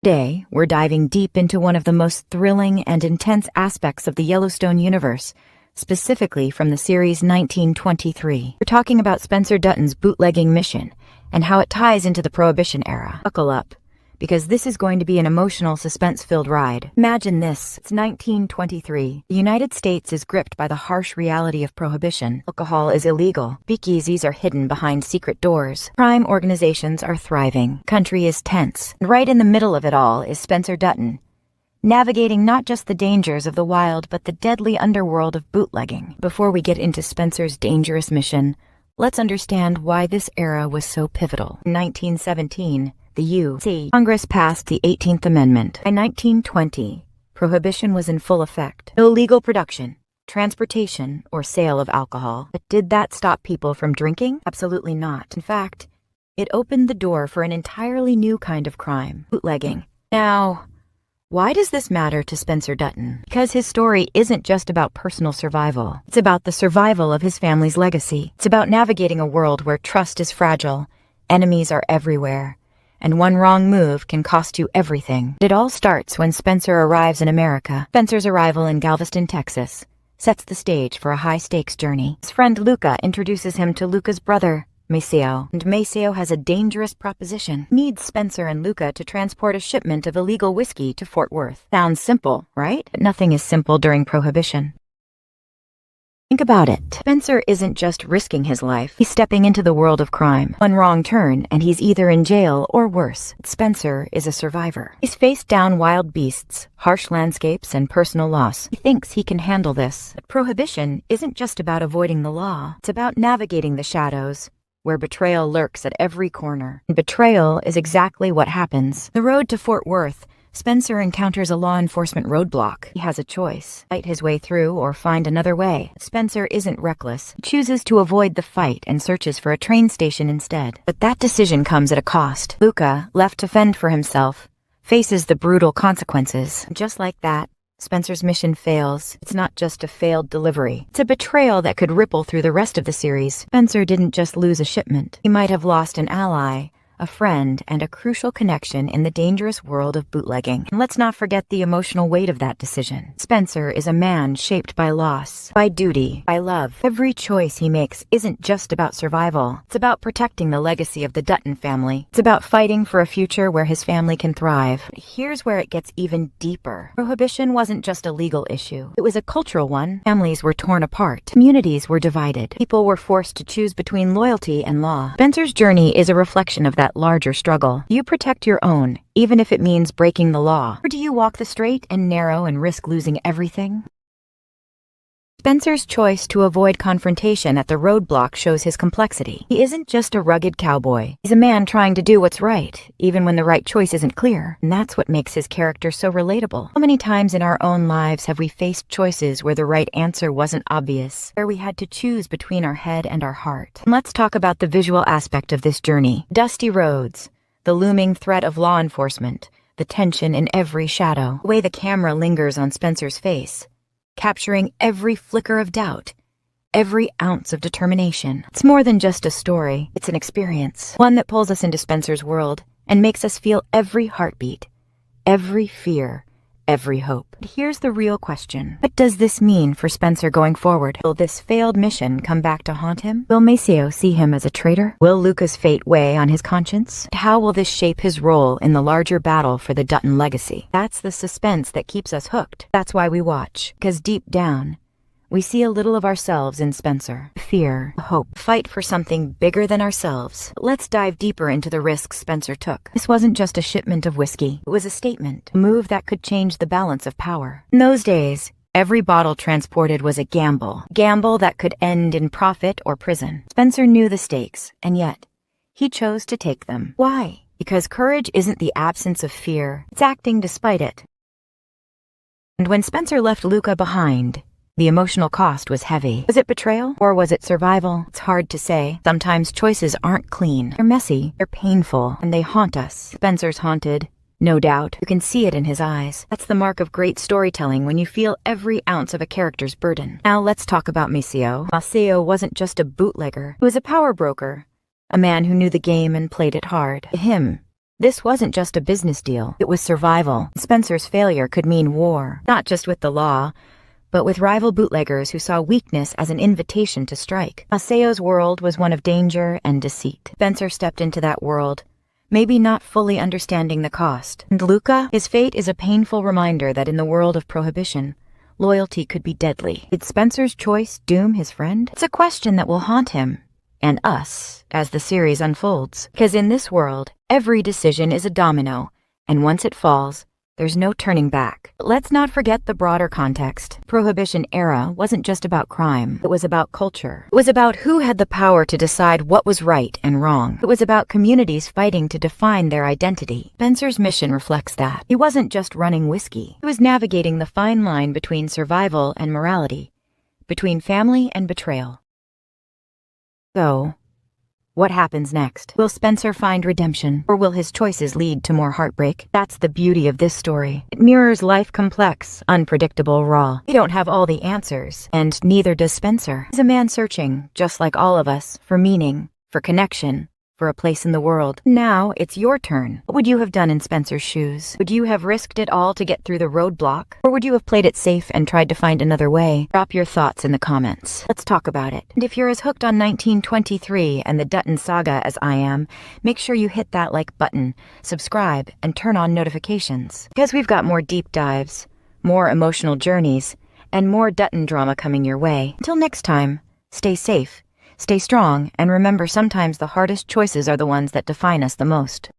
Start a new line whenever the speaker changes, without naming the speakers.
Today, we're diving deep into one of the most thrilling and intense aspects of the Yellowstone universe, specifically from the series 1923. We're talking about Spencer Dutton's bootlegging mission and how it ties into the Prohibition era. Buckle up, because this is going to be an emotional, suspense-filled ride. Imagine this. It's 1923. The United States is gripped by the harsh reality of Prohibition. Alcohol is illegal. Speakeasies are hidden behind secret doors. Crime organizations are thriving. Country is tense. And right in the middle of it all is Spencer Dutton, navigating not just the dangers of the wild, but the deadly underworld of bootlegging. Before we get into Spencer's dangerous mission, let's understand why this era was so pivotal. In 1917, the U.S. Congress passed the 18th Amendment. By 1920, Prohibition was in full effect. No legal production, transportation, or sale of alcohol. But did that stop people from drinking? Absolutely not. In fact, it opened the door for an entirely new kind of crime: bootlegging. Now, why does this matter to Spencer Dutton? Because his story isn't just about personal survival. It's about the survival of his family's legacy. It's about navigating a world where trust is fragile, enemies are everywhere, and one wrong move can cost you everything. It all starts when Spencer arrives in America. Spencer's arrival in Galveston, Texas, sets the stage for a high-stakes journey. His friend Luca introduces him to Luca's brother, Maceo, and Maceo has a dangerous proposition. He needs Spencer and Luca to transport a shipment of illegal whiskey to Fort Worth. Sounds simple, right? But nothing is simple during Prohibition. Think about it. Spencer isn't just risking his life. He's stepping into the world of crime. One wrong turn, and he's either in jail or worse. Spencer is a survivor. He's faced down wild beasts, harsh landscapes, and personal loss. He thinks he can handle this. But Prohibition isn't just about avoiding the law. It's about navigating the shadows, where betrayal lurks at every corner. And betrayal is exactly what happens. The road to Fort Worth, Spencer encounters a law enforcement roadblock. He has a choice: fight his way through or find another way. Spencer isn't reckless. He chooses to avoid the fight and searches for a train station instead. But that decision comes at a cost. Luca, left to fend for himself, faces the brutal consequences. Just like that, Spencer's mission fails. It's not just a failed delivery. It's a betrayal that could ripple through the rest of the series. Spencer didn't just lose a shipment. He might have lost an ally, a friend, and a crucial connection in the dangerous world of bootlegging. And let's not forget the emotional weight of that decision. Spencer is a man shaped by loss, by duty, by love. Every choice he makes isn't just about survival. It's about protecting the legacy of the Dutton family. It's about fighting for a future where his family can thrive. But here's where it gets even deeper. Prohibition wasn't just a legal issue. It was a cultural one. Families were torn apart. Communities were divided. People were forced to choose between loyalty and law. Spencer's journey is a reflection of that larger struggle. Do you protect your own, even if it means breaking the law? Or do you walk the straight and narrow and risk losing everything? Spencer's choice to avoid confrontation at the roadblock shows his complexity. He isn't just a rugged cowboy. He's a man trying to do what's right, even when the right choice isn't clear. And that's what makes his character so relatable. How many times in our own lives have we faced choices where the right answer wasn't obvious, where we had to choose between our head and our heart? And let's talk about the visual aspect of this journey. Dusty roads, the looming threat of law enforcement, the tension in every shadow, the way the camera lingers on Spencer's face, capturing every flicker of doubt, every ounce of determination. It's more than just a story. It's an experience, one that pulls us into Spencer's world and makes us feel every heartbeat, every fear, every hope. But here's the real question. What does this mean for Spencer going forward? Will this failed mission come back to haunt him? Will Maceo see him as a traitor? Will Luca's fate weigh on his conscience? How will this shape his role in the larger battle for the Dutton legacy? That's the suspense that keeps us hooked. That's why we watch. Because deep down, we see a little of ourselves in Spencer. Fear, hope, fight for something bigger than ourselves. Let's dive deeper into the risks Spencer took. This wasn't just a shipment of whiskey. It was a statement, a move that could change the balance of power. In those days, every bottle transported was a gamble that could end in profit or prison. Spencer knew the stakes, and yet, he chose to take them. Why? Because courage isn't the absence of fear. It's acting despite it. And when Spencer left Luca behind, the emotional cost was heavy. Was it betrayal? Or was it survival? It's hard to say. Sometimes choices aren't clean. They're messy, they're painful, and they haunt us. Spencer's haunted, no doubt. You can see it in his eyes. That's the mark of great storytelling, when you feel every ounce of a character's burden. Now let's talk about Maceo. Maceo wasn't just a bootlegger. He was a power broker, a man who knew the game and played it hard. To him, This wasn't just a business deal, it was survival. Spencer's failure could mean war, not just with the law, but with rival bootleggers who saw weakness as an invitation to strike. Maceo's world was one of danger and deceit. Spencer stepped into that world, maybe not fully understanding the cost. And Luca, his fate is a painful reminder that in the world of prohibition, loyalty could be deadly. Did Spencer's choice doom his friend? It's a question that will haunt him, and us, as the series unfolds. Because in this world, every decision is a domino, and once it falls, there's no turning back. But let's not forget the broader context. Prohibition era wasn't just about crime. It was about culture. It was about who had the power to decide what was right and wrong. It was about communities fighting to define their identity. Spencer's mission reflects that. He wasn't just running whiskey. He was navigating the fine line between survival and morality, between family and betrayal. So, what happens next? Will Spencer find redemption, or will his choices lead to more heartbreak? That's the beauty of this story. It mirrors life complex, unpredictable, raw. We don't have all the answers, and neither does Spencer. He's a man searching, just like all of us, for meaning, for connection, for a place in the world. Now, it's your turn. What would you have done in Spencer's shoes? Would you have risked it all to get through the roadblock? Or would you have played it safe and tried to find another way? Drop your thoughts in the comments. Let's talk about it. And if you're as hooked on 1923 and the Dutton saga as I am, make sure you hit that like button, subscribe, and turn on notifications. Because we've got more deep dives, more emotional journeys, and more Dutton drama coming your way. Until next time, stay safe. Stay strong, and remember sometimes the hardest choices are the ones that define us the most.